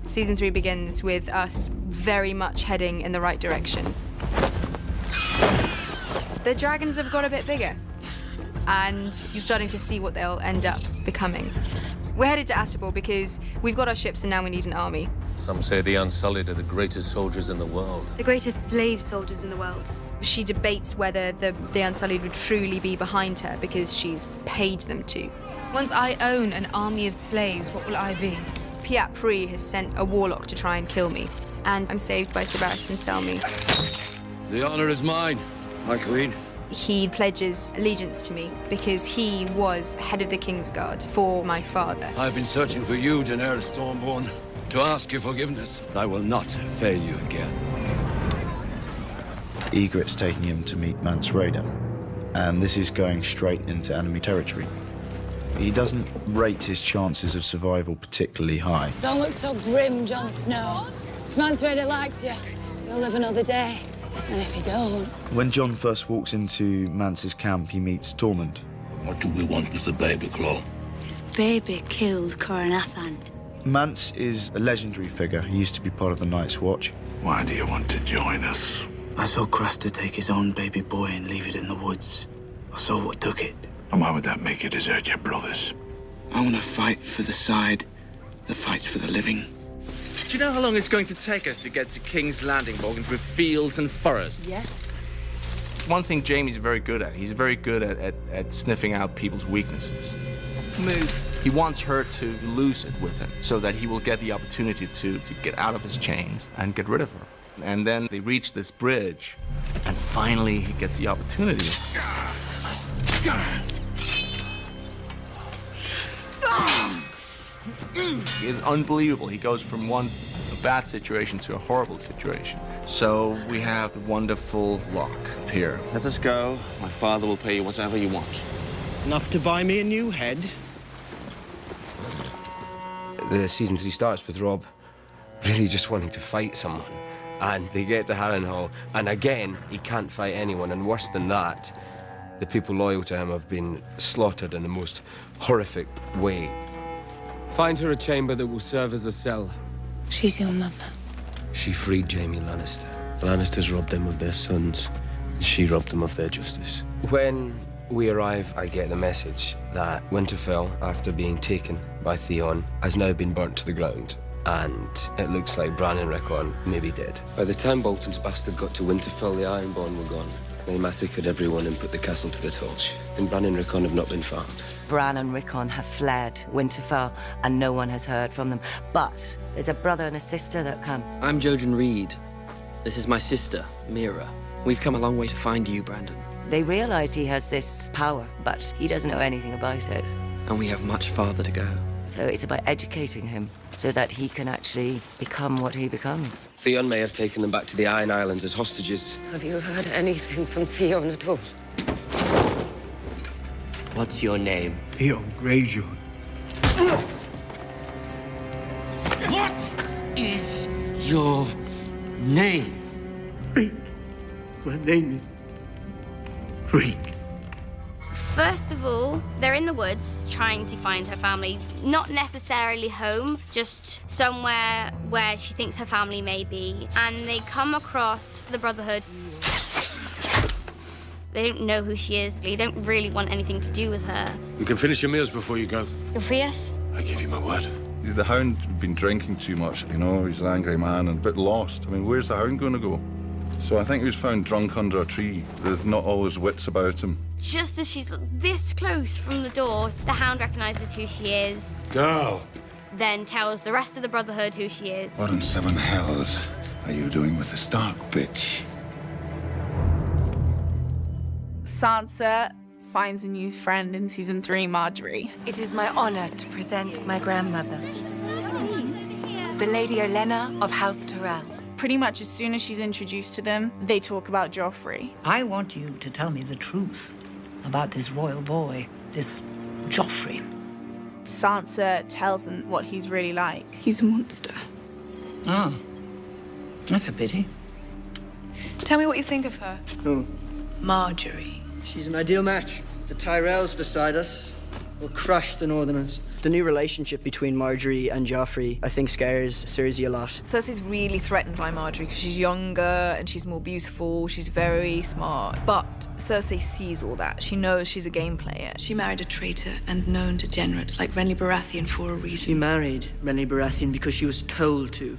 Season 3 begins with us very much heading in the right direction. The dragons have got a bit bigger, and you're starting to see what they'll end up becoming. We're headed to Astapor because we've got our ships and now we need an army. Some say the Unsullied are the greatest soldiers in the world. The greatest slave soldiers in the world. She debates whether the Unsullied would truly be behind her because she's paid them to. Once I own an army of slaves, what will I be? Pyat Pree has sent a warlock to try and kill me, and I'm saved by Sir Barristan Selmy. The honor is mine, my queen. He pledges allegiance to me because he was head of the Kingsguard for my father. I've been searching for you, Daenerys Stormborn, to ask your forgiveness. I will not fail you again. Ygritte's taking him to meet Mance Rayder, and this is going straight into enemy territory. He doesn't rate his chances of survival particularly high. Don't look so grim, Jon Snow. If Mance Rayder likes you, you'll live another day. And if you don't... When Jon first walks into Mance's camp, he meets Tormund. What do we want with the baby claw? This baby killed Coronathan. Mance is a legendary figure. He used to be part of the Night's Watch. Why do you want to join us? I saw Craster take his own baby boy and leave it in the woods. I saw what took it. And why would that make you desert your brothers? I want to fight for the side that fights for the living. Do you know how long it's going to take us to get to King's Landing, Morgan, through fields and forests? Yes. One thing Jaime's very good at, he's very good at sniffing out people's weaknesses. Move. He wants her to lose it with him so that he will get the opportunity to get out of his chains and get rid of her. And then they reach this bridge, and finally he gets the opportunity. It's unbelievable. He goes from a bad situation to a horrible situation. So we have the wonderful lock here. Let us go. My father will pay you whatever you want. Enough to buy me a new head? The season 3 starts with Robb really just wanting to fight someone. And they get to Harrenhal, and again, he can't fight anyone. And worse than that, the people loyal to him have been slaughtered in the most horrific way. Find her a chamber that will serve as a cell. She's your mother. She freed Jaime Lannister. The Lannisters robbed them of their sons. She robbed them of their justice. When we arrive, I get the message that Winterfell, after being taken by Theon, has now been burnt to the ground. And it looks like Bran and Rickon may be dead. By the time Bolton's bastard got to Winterfell, the Ironborn were gone. They massacred everyone and put the castle to the torch. And Bran and Rickon have not been found. Bran and Rickon have fled Winterfell, and no one has heard from them. But there's a brother and a sister that come. I'm Jojen Reed. This is my sister, Mira. We've come a long way to find you, Brandon. They realize he has this power, but he doesn't know anything about it. And we have much farther to go. So it's about educating him so that he can actually become what he becomes. Theon may have taken them back to the Iron Islands as hostages. Have you heard anything from Theon at all? What's your name? Theon Greyjoy. What is your name? Reek. My name is Reek. First of all, they're in the woods trying to find her family. Not necessarily home, just somewhere where she thinks her family may be. And they come across the Brotherhood. They don't know who she is. They don't really want anything to do with her. You can finish your meals before you go. You'll free us? I give you my word. The Hound had been drinking too much, you know, he's an angry man and a bit lost. I mean, where's the Hound going to go? So I think he was found drunk under a tree. There's not all his wits about him. Just as she's this close from the door, the Hound recognizes who she is. Girl! Then tells the rest of the Brotherhood who she is. What in seven hells are you doing with the Stark bitch? Sansa finds a new friend in season 3, Marjorie. It is my honor to present my grandmother, the Lady Olenna of House Tyrell. Pretty much as soon as she's introduced to them, they talk about Joffrey. I want you to tell me the truth about this royal boy, this Joffrey. Sansa tells them what he's really like. He's a monster. Oh, that's a pity. Tell me what you think of her. Who? Marjorie. She's an ideal match. The Tyrells beside us will crush the Northerners. The new relationship between Marjorie and Joffrey, I think, scares Cersei a lot. Cersei's really threatened by Marjorie because she's younger and she's more beautiful, she's very smart. But Cersei sees all that. She knows she's a game player. She married a traitor and known degenerate like Renly Baratheon for a reason. She married Renly Baratheon because she was told to.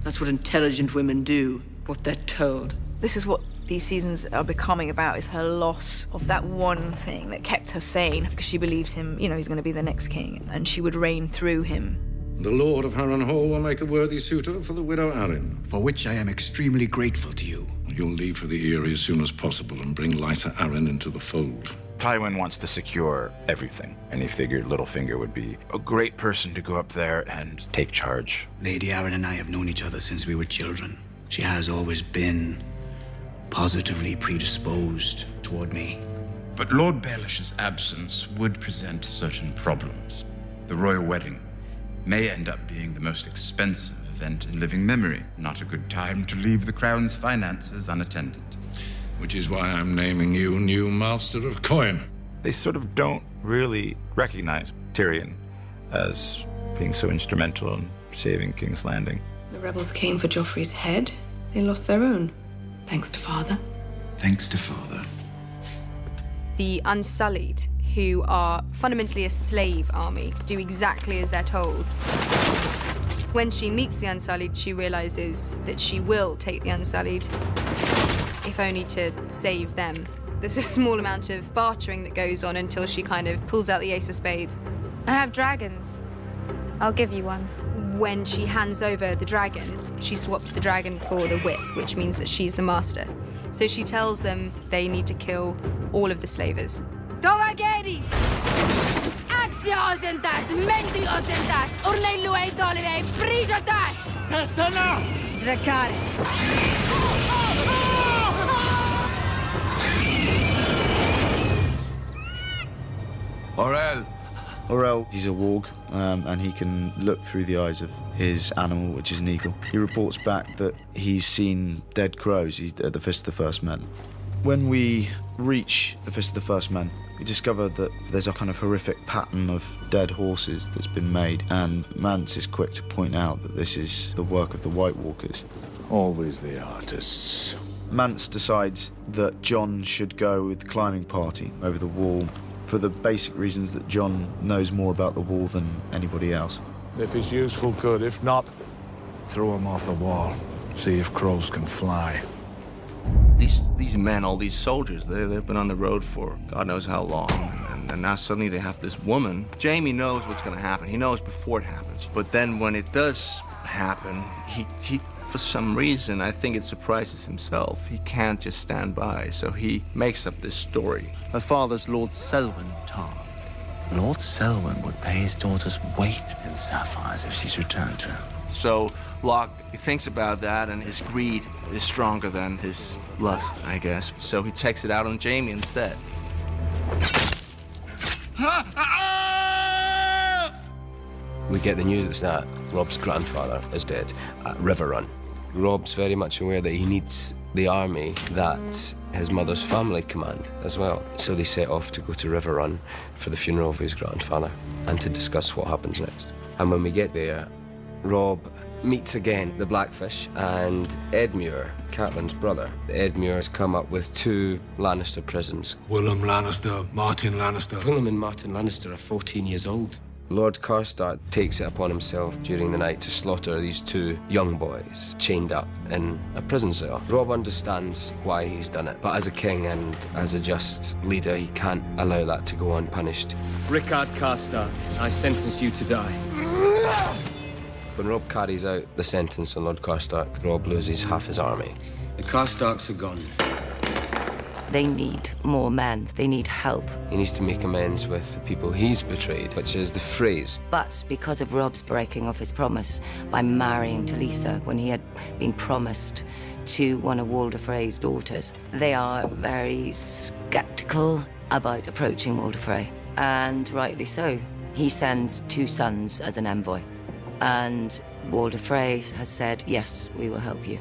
That's what intelligent women do, what they're told. This is what these seasons are becoming about, is her loss of that one thing that kept her sane, because she believed him, you know, he's going to be the next king, and she would reign through him. The Lord of Harrenhal will make a worthy suitor for the widow Arryn. For which I am extremely grateful to you. You'll leave for the Eyrie as soon as possible and bring Lysa Arryn into the fold. Tywin wants to secure everything, and he figured Littlefinger would be a great person to go up there and take charge. Lady Arryn and I have known each other since we were children. She has always been positively predisposed toward me. But Lord Baelish's absence would present certain problems. The royal wedding may end up being the most expensive event in living memory. Not a good time to leave the crown's finances unattended. Which is why I'm naming you new Master of Coin. They sort of don't really recognize Tyrion as being so instrumental in saving King's Landing. The rebels came for Joffrey's head. They lost their own. Thanks to Father. Thanks to Father. The Unsullied, who are fundamentally a slave army, do exactly as they're told. When she meets the Unsullied, she realizes that she will take the Unsullied, if only to save them. There's a small amount of bartering that goes on until she kind of pulls out the Ace of Spades. I have dragons. I'll give you one. When she hands over the dragon, she swapped the dragon for the whip, which means that she's the master. So she tells them they need to kill all of the slavers. Tovageris! Axiosentas, mentiosentas, urneiluei dolivei, frisotas! Sassana! Dracarys. Orell, he's a warg, and he can look through the eyes of his animal, which is an eagle. He reports back that he's seen dead crows at the Fist of the First Men. When we reach the Fist of the First Men, we discover that there's a kind of horrific pattern of dead horses that's been made, and Mance is quick to point out that this is the work of the White Walkers. Always the artists. Mance decides that Jon should go with the climbing party over the wall, for the basic reasons that Jon knows more about the wall than anybody else. If he's useful, good. If not, throw him off the wall. See if crows can fly. These men, all these soldiers, they've been on the road for God knows how long, and now suddenly they have this woman. Jaime knows what's going to happen. He knows before it happens. But then when it does happen, he for some reason, I think it surprises himself. He can't just stand by, so he makes up this story. Her father's Lord Selwyn Tarn. Lord Selwyn would pay his daughter's weight in sapphires if she's returned to him. So Locke, he thinks about that, and his greed is stronger than his lust, I guess. So he takes it out on Jaime instead. We get the news that Robb's grandfather is dead at Riverrun. Robb's very much aware that he needs the army that his mother's family command as well. So they set off to go to Riverrun for the funeral of his grandfather and to discuss what happens next. And when we get there, Robb meets again the Blackfish and Edmure, Catelyn's brother. Edmure has come up with 2 Lannister prisons. Willem Lannister, Martin Lannister. Willem and Martin Lannister are 14 years old. Lord Karstark takes it upon himself during the night to slaughter these 2 young boys chained up in a prison cell. Robb understands why he's done it, but as a king and as a just leader, he can't allow that to go unpunished. Rickard Karstark, I sentence you to die. When Robb carries out the sentence on Lord Karstark, Robb loses half his army. The Karstarks are gone. They need more men. They need help. He needs to make amends with the people he's betrayed, which is the Freys. But because of Rob's breaking of his promise by marrying Talisa when he had been promised to one of Walder Frey's daughters, they are very skeptical about approaching Walder Frey. And rightly so. He sends 2 sons as an envoy. And Walder Frey has said, yes, we will help you.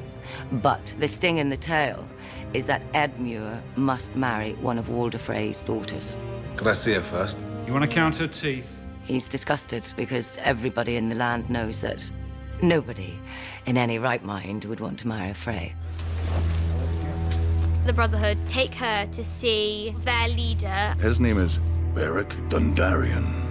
But the sting in the tail is that Edmure must marry one of Walder Frey's daughters. Could I see her first? You want to count her teeth? He's disgusted because everybody in the land knows that nobody in any right mind would want to marry a Frey. The Brotherhood take her to see their leader. His name is Beric Dondarrion.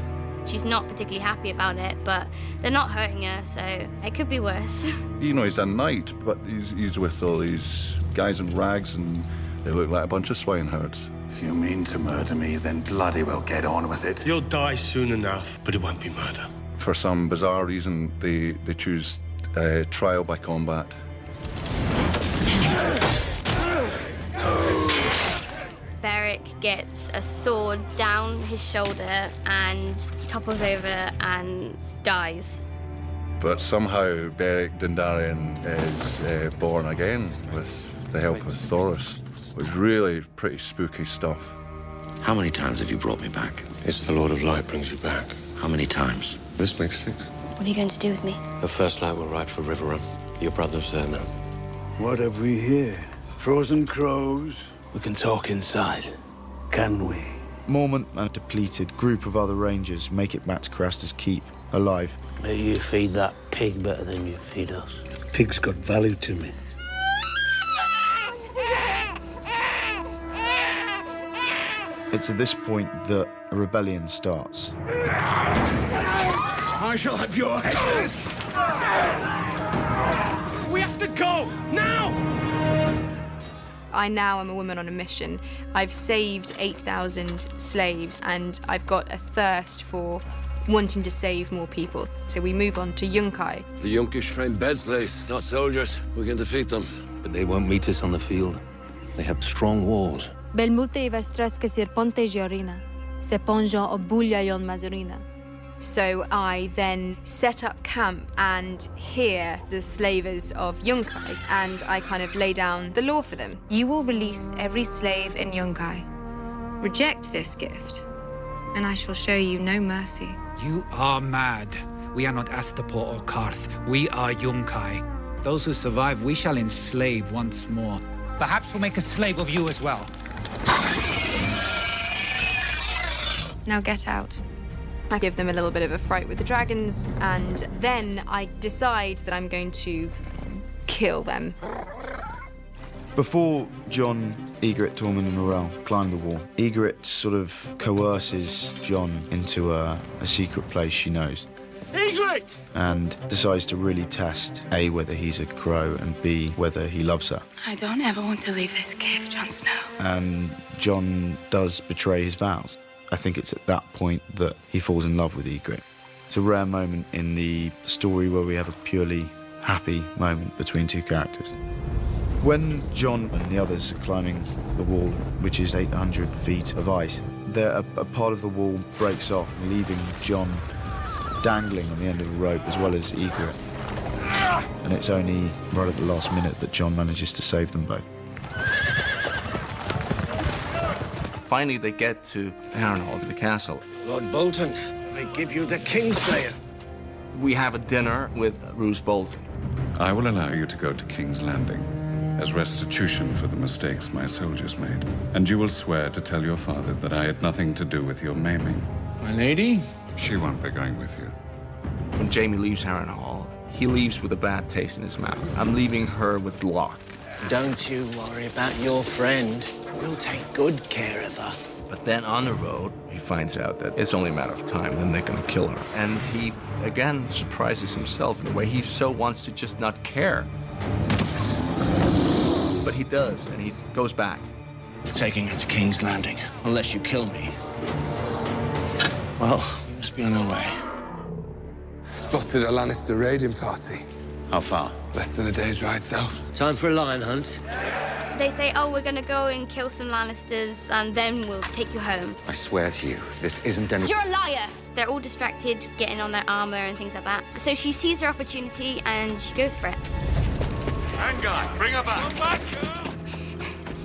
She's not particularly happy about it, but they're not hurting her, so it could be worse. You know, he's a knight, but he's with all these guys in rags, and they look like a bunch of swineherds. If you mean to murder me, then bloody well get on with it. You'll die soon enough, but it won't be murder. For some bizarre reason, they choose trial by combat. Beric gets a sword down his shoulder and topples over and dies. But somehow Beric Dondarrion is born again with the help of Thoros. It was really pretty spooky stuff. How many times have you brought me back? It's the Lord of Light brings you back. How many times? This makes 6. What are you going to do with me? The first light will ride for Riverrun. Your brother's there now. What have we here? Frozen crows? We can talk inside, can we? Mormont and a depleted group of other rangers make it back to Craster's Keep, alive. May you feed that pig better than you feed us. Pig's got value to me. It's at this point that a rebellion starts. I shall have your head! We have to go! Now! I now am a woman on a mission. I've saved 8,000 slaves, and I've got a thirst for wanting to save more people. So we move on to Yunkai. The Yunkish train bed slaves, not soldiers. We can defeat them. But they won't meet us on the field. They have strong walls. Belmulte I vestreske sir ponte Giorina, se ponjo obulia yon mazurina. So I then set up camp and hear the slavers of Yunkai, and I kind of lay down the law for them. You will release every slave in Yunkai. Reject this gift, and I shall show you no mercy. You are mad. We are not Astapor or Karth. We are Yunkai. Those who survive, we shall enslave once more. Perhaps we'll make a slave of you as well. Now get out. I give them a little bit of a fright with the dragons, and then I decide that I'm going to kill them. Before Jon, Ygritte, Tormund and Morel climb the wall, Ygritte sort of coerces Jon into a secret place she knows. Ygritte! And decides to really test A, whether he's a crow, and B, whether he loves her. I don't ever want to leave this cave, Jon Snow. And Jon does betray his vows. I think it's at that point that he falls in love with Ygritte. It's a rare moment in the story where we have a purely happy moment between 2 characters. When Jon and the others are climbing the wall, which is 800 feet of ice, a part of the wall breaks off, leaving Jon dangling on the end of a rope, as well as Ygritte. And it's only right at the last minute that Jon manages to save them both. Finally, they get to Harrenhal, to the castle. Lord Bolton, I give you the Kingslayer. We have a dinner with Roose Bolton. I will allow you to go to King's Landing as restitution for the mistakes my soldiers made. And you will swear to tell your father that I had nothing to do with your maiming. My lady? She won't be going with you. When Jaime leaves Harrenhal, he leaves with a bad taste in his mouth. I'm leaving her with Locke. Don't you worry about your friend. We'll take good care of her. But then on the road, he finds out that it's only a matter of time, then they're gonna kill her. And he, again, surprises himself in a way. He so wants to just not care. But he does, and he goes back. Taking her to King's Landing, unless you kill me. Well, you must be on her way. Spotted a Lannister raiding party. How far? Less than a day's ride south. Time for a lion hunt. They say, oh, we're gonna go and kill some Lannisters and then we'll take you home. I swear to you, this isn't any... You're a liar! They're all distracted, getting on their armor and things like that. So she sees her opportunity and she goes for it. Anguy, bring her back! Come back, girl!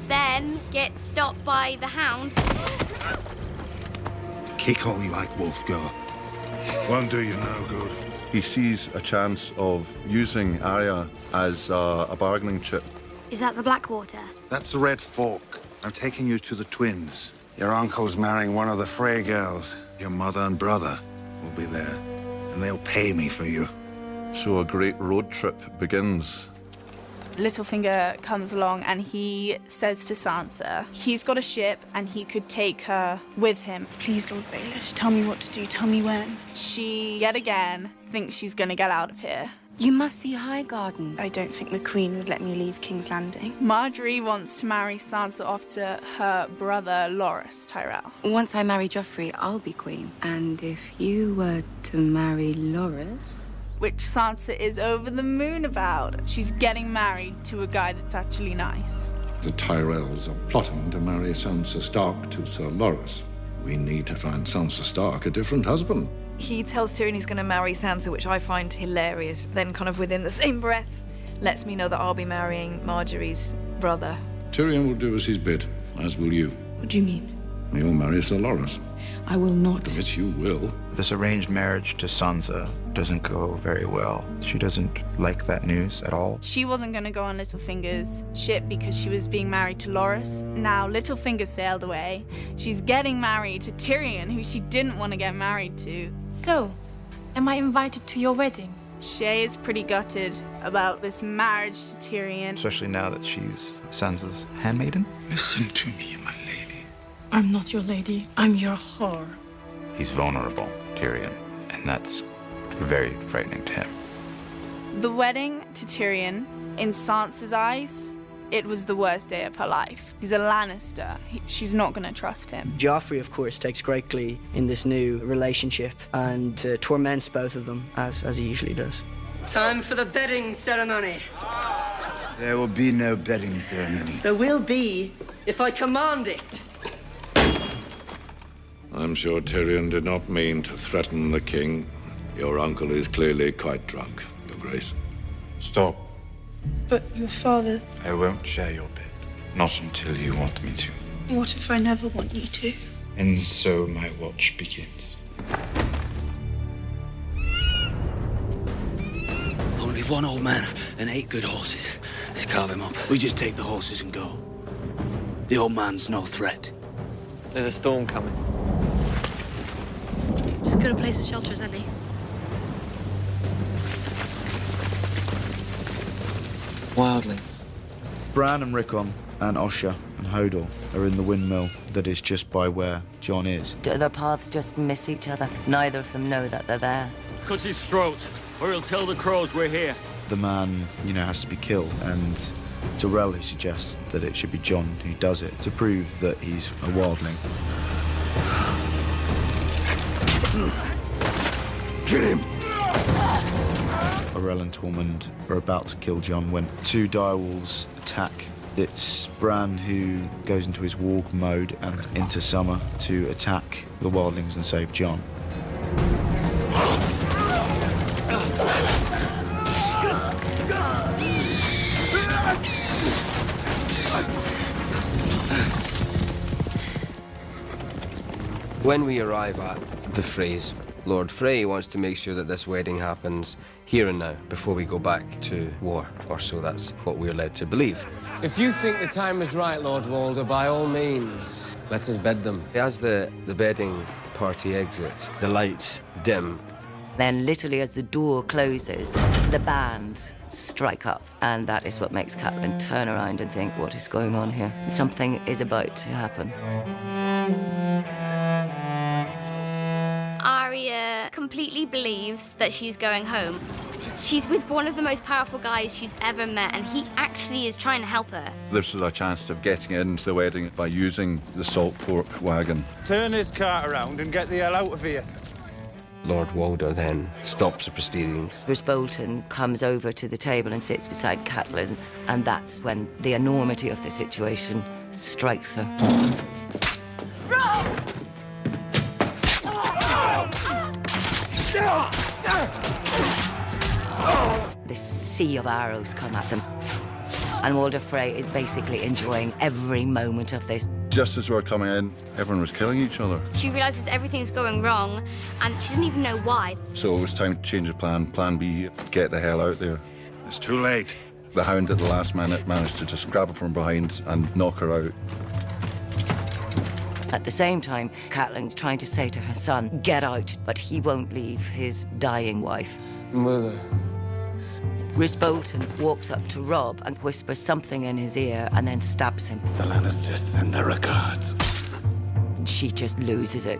Then gets stopped by the Hound. Kick all you like, Wolfgar. Won't do you no good. He sees a chance of using Arya as a bargaining chip. Is that the Blackwater? That's the Red Fork. I'm taking you to the twins. Your uncle's marrying one of the Frey girls. Your mother and brother will be there, and they'll pay me for you. So a great road trip begins. Littlefinger comes along and he says to Sansa, he's got a ship and he could take her with him. Please, Lord Baelish, tell me what to do, tell me when. She, yet again, thinks she's gonna get out of here. You must see Highgarden. I don't think the Queen would let me leave King's Landing. Margaery wants to marry Sansa off to her brother, Loras Tyrell. Once I marry Joffrey, I'll be Queen. And if you were to marry Loras... Which Sansa is over the moon about. She's getting married to a guy that's actually nice. The Tyrells are plotting to marry Sansa Stark to Sir Loras. We need to find Sansa Stark a different husband. He tells Tyrion he's going to marry Sansa, which I find hilarious. Then kind of within the same breath, lets me know that I'll be marrying Margaery's brother. Tyrion will do as he's bid, as will you. What do you mean? You'll marry Sir Loras. I will not. But you will. This arranged marriage to Sansa doesn't go very well. She doesn't like that news at all. She wasn't going to go on Littlefinger's ship because she was being married to Loras. Now Littlefinger sailed away. She's getting married to Tyrion, who she didn't want to get married to. So, am I invited to your wedding? Shay is pretty gutted about this marriage to Tyrion. Especially now that she's Sansa's handmaiden. Listen to me, my lady. I'm not your lady. I'm your whore. He's vulnerable, Tyrion, and that's very frightening to him. The wedding to Tyrion, in Sansa's eyes, it was the worst day of her life. He's a Lannister. She's not going to trust him. Joffrey, of course, takes great glee in this new relationship and torments both of them, as he usually does. Time for the bedding ceremony. There will be no bedding ceremony. There will be, if I command it. I'm sure Tyrion did not mean to threaten the king. Your uncle is clearly quite drunk, Your Grace. Stop. But your father... I won't share your bed. Not until you want me to. What if I never want you to? And so my watch begins. Only one old man and 8 good horses. Let's carve him up. We just take the horses and go. The old man's no threat. There's a storm coming. Just as good a place to shelter as any. Wildlings. Bran and Rickon and Osha and Hodor are in the windmill that is just by where Jon is. Do their paths just miss each other? Neither of them know that they're there. Cut his throat, or he'll tell the crows we're here. The man, has to be killed, and Tyrell who suggests that it should be Jon who does it to prove that he's a wildling. Kill him! Orell and Tormund are about to kill Jon when 2 direwolves attack. It's Bran who goes into his warg mode and into summer to attack the wildlings and save Jon. When we arrive at the Freys, Lord Frey wants to make sure that this wedding happens here and now, before we go back to war, or so that's what we're led to believe. If you think the time is right, Lord Walder, by all means, let us bed them. As the bedding party exits, the lights dim. Then literally as the door closes, the band strike up. And that is what makes Catelyn turn around and think, what is going on here? Something is about to happen. Arya completely believes that she's going home. She's with one of the most powerful guys she's ever met, and he actually is trying to help her. This is a chance of getting into the wedding by using the salt pork wagon. Turn this cart around and get the hell out of here. Lord Walder then stops the proceedings. Roose Bolton comes over to the table and sits beside Catelyn, and that's when the enormity of the situation strikes her. This sea of arrows come at them, and Walder Frey is basically enjoying every moment of this. Just as we were coming in, everyone was killing each other. She realizes everything's going wrong, and she doesn't even know why. So it was time to change the plan. Plan B, get the hell out there. It's too late. The Hound at the last minute managed to just grab her from behind and knock her out. At the same time, Catelyn's trying to say to her son, get out, but he won't leave his dying wife. Mother. Roose Bolton walks up to Robb and whispers something in his ear and then stabs him. The Lannisters send their regards. She just loses it.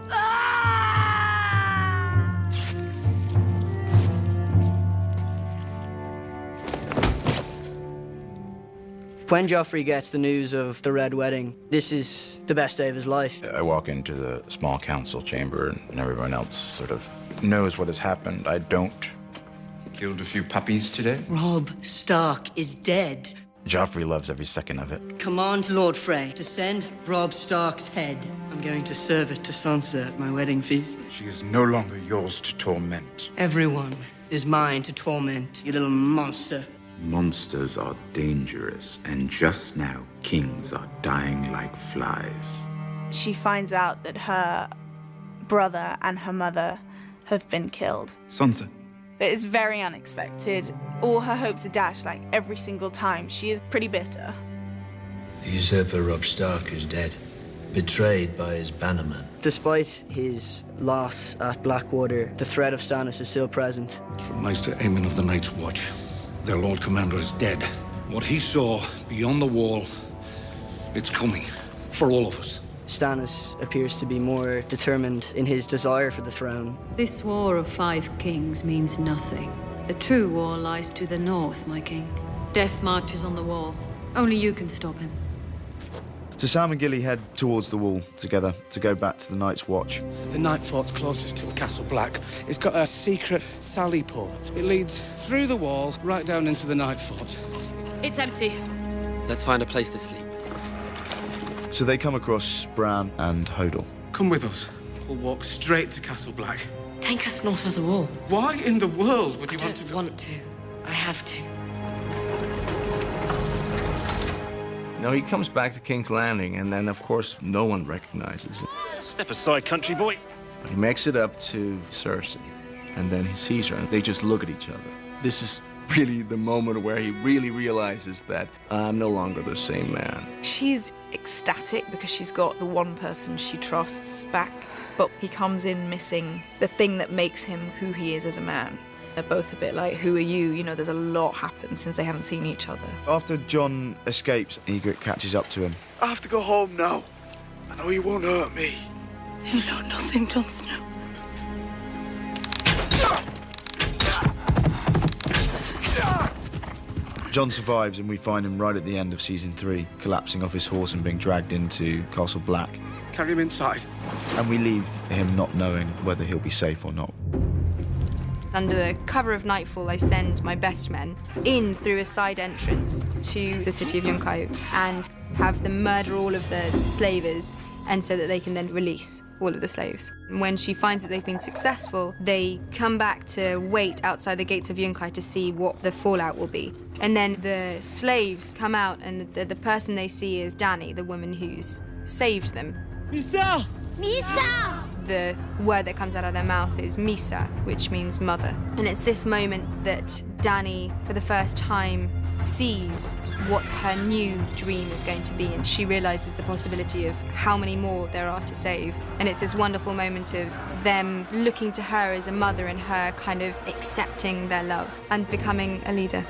When Joffrey gets the news of the Red Wedding, this is the best day of his life. I walk into the small council chamber and everyone else sort of knows what has happened. I don't. Killed a few puppies today? Robb Stark is dead. Joffrey loves every second of it. Command Lord Frey to send Robb Stark's head. I'm going to serve it to Sansa at my wedding feast. She is no longer yours to torment. Everyone is mine to torment, you little monster. Monsters are dangerous, and just now, kings are dying like flies. She finds out that her brother and her mother have been killed. Sansa. But it's very unexpected. All her hopes are dashed, like every single time. She is pretty bitter. The usurper Robb Stark is dead, betrayed by his bannerman. Despite his loss at Blackwater, the threat of Stannis is still present. From Maester Aemon of the Night's Watch. Their Lord Commander is dead. What he saw beyond the wall, it's coming for all of us. Stannis appears to be more determined in his desire for the throne. This war of 5 kings means nothing. The true war lies to the north, my king. Death marches on the wall. Only you can stop him. So Sam and Gilly head towards the wall together to go back to the Night's Watch. The Night Fort's closest to Castle Black. It's got a secret sally port. It leads through the wall, right down into the Night Fort. It's empty. Let's find a place to sleep. So they come across Bran and Hodor. Come with us. We'll walk straight to Castle Black. Take us north of the wall. Why in the world would you want to go? I want to. I have to. No, he comes back to King's Landing, and then, of course, no one recognizes him. Step aside, country boy. But he makes it up to Cersei, and then he sees her, and they just look at each other. This is really the moment where he really realizes that I'm no longer the same man. She's ecstatic because she's got the one person she trusts back, but he comes in missing the thing that makes him who he is as a man. They're both a bit like, who are you? You know, there's a lot happened since they haven't seen each other. After Jon escapes, Ygritte catches up to him. I have to go home now. I know you won't hurt me. You know nothing, Jon Snow. Jon survives, and we find him right at the end of season 3, collapsing off his horse and being dragged into Castle Black. Carry him inside. And we leave him not knowing whether he'll be safe or not. Under the cover of nightfall, I send my best men in through a side entrance to the city of Yunkai and have them murder all of the slavers, and so that they can then release all of the slaves. When she finds that they've been successful, they come back to wait outside the gates of Yunkai to see what the fallout will be. And then the slaves come out, and the person they see is Dany, the woman who's saved them. Misa! Misa! The word that comes out of their mouth is Misa, which means mother. And it's this moment that Dany, for the first time, sees what her new dream is going to be, and she realizes the possibility of how many more there are to save. And it's this wonderful moment of them looking to her as a mother and her kind of accepting their love and becoming a leader.